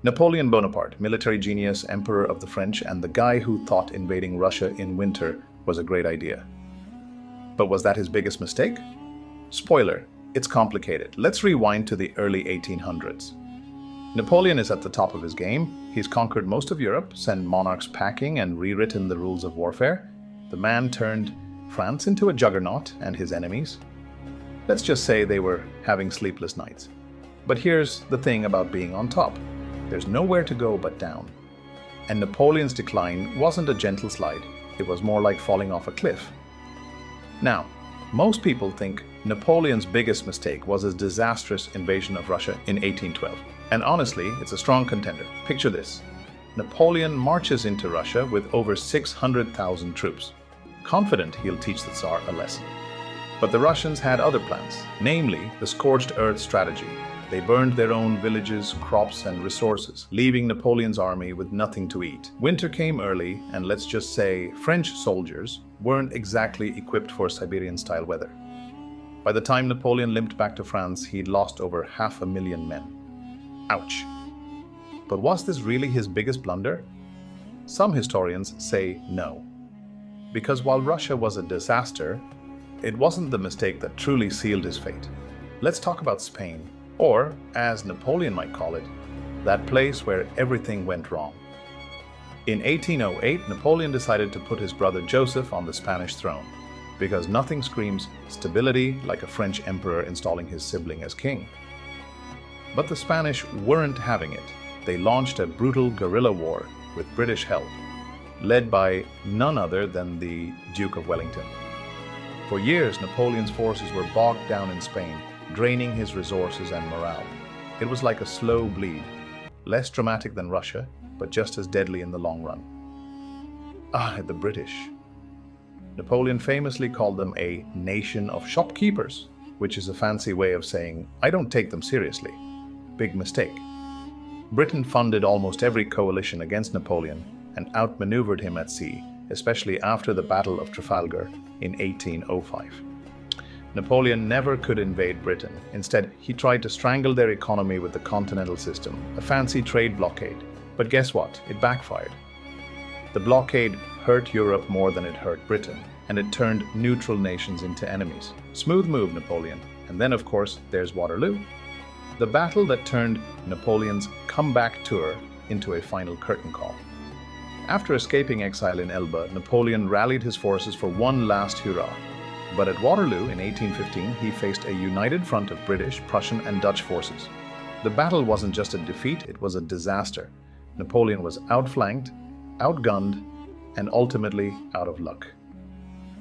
Napoleon Bonaparte, military genius, emperor of the French, and the guy who thought invading Russia in winter was a great idea. But was that his biggest mistake? Spoiler, it's complicated. Let's rewind to the early 1800s. Napoleon is at the top of his game. He's conquered most of Europe, sent monarchs packing, and rewritten the rules of warfare. The man turned France into a juggernaut and his enemies. Let's just say they were having sleepless nights. But here's the thing about being on top. There's nowhere to go but down. And Napoleon's decline wasn't a gentle slide. It was more like falling off a cliff. Now, most people think Napoleon's biggest mistake was his disastrous invasion of Russia in 1812. And honestly, it's a strong contender. Picture this. Napoleon marches into Russia with over 600,000 troops, confident he'll teach the Tsar a lesson. But the Russians had other plans, namely the scorched earth strategy. They burned their own villages, crops, and resources, leaving Napoleon's army with nothing to eat. Winter came early, and let's just say French soldiers weren't exactly equipped for Siberian-style weather. By the time Napoleon limped back to France, he'd lost over 500,000 men. Ouch. But was this really his biggest blunder? Some historians say no. Because while Russia was a disaster, it wasn't the mistake that truly sealed his fate. Let's talk about Spain, or, as Napoleon might call it, that place where everything went wrong. In 1808, Napoleon decided to put his brother Joseph on the Spanish throne, because nothing screams stability like a French emperor installing his sibling as king. But the Spanish weren't having it. They launched a brutal guerrilla war with British help, led by none other than the Duke of Wellington. For years, Napoleon's forces were bogged down in Spain, draining his resources and morale. It was like a slow bleed, less dramatic than Russia, but just as deadly in the long run. The British. Napoleon famously called them a nation of shopkeepers, which is a fancy way of saying, I don't take them seriously. Big mistake. Britain funded almost every coalition against Napoleon and outmaneuvered him at sea, especially after the Battle of Trafalgar in 1805. Napoleon never could invade Britain. Instead, he tried to strangle their economy with the Continental System, a fancy trade blockade. But guess what? It backfired. The blockade hurt Europe more than it hurt Britain, and it turned neutral nations into enemies. Smooth move, Napoleon. And then, of course, there's Waterloo. The battle that turned Napoleon's comeback tour into a final curtain call. After escaping exile in Elba, Napoleon rallied his forces for one last hurrah. But at Waterloo in 1815, he faced a united front of British, Prussian, and Dutch forces. The battle wasn't just a defeat, it was a disaster. Napoleon was outflanked, outgunned, and ultimately out of luck.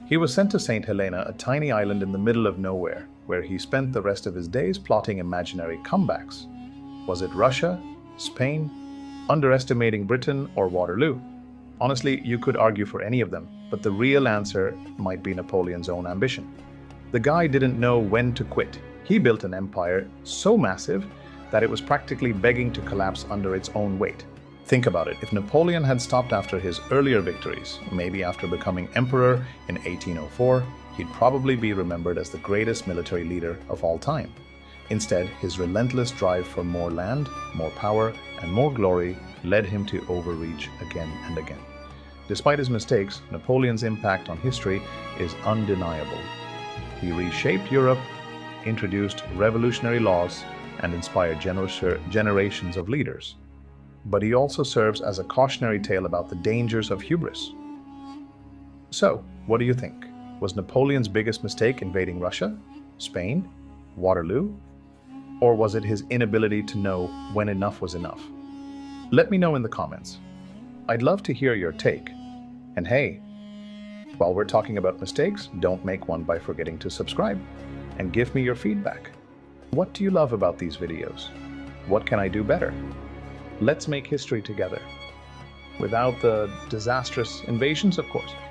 He was sent to St. Helena, a tiny island in the middle of nowhere, where he spent the rest of his days plotting imaginary comebacks. Was it Russia, Spain, underestimating Britain, or Waterloo? Honestly, you could argue for any of them, but the real answer might be Napoleon's own ambition. The guy didn't know when to quit. He built an empire so massive that it was practically begging to collapse under its own weight. Think about it. If Napoleon had stopped after his earlier victories, maybe after becoming emperor in 1804, he'd probably be remembered as the greatest military leader of all time. Instead, his relentless drive for more land, more power, and more glory led him to overreach again and again. Despite his mistakes, Napoleon's impact on history is undeniable. He reshaped Europe, introduced revolutionary laws, and inspired generations of leaders. But he also serves as a cautionary tale about the dangers of hubris. So, what do you think? Was Napoleon's biggest mistake invading Russia, Spain, Waterloo? Or was it his inability to know when enough was enough? Let me know in the comments. I'd love to hear your take. And hey, while we're talking about mistakes, don't make one by forgetting to subscribe and give me your feedback. What do you love about these videos? What can I do better? Let's make history together. Without the disastrous invasions, of course.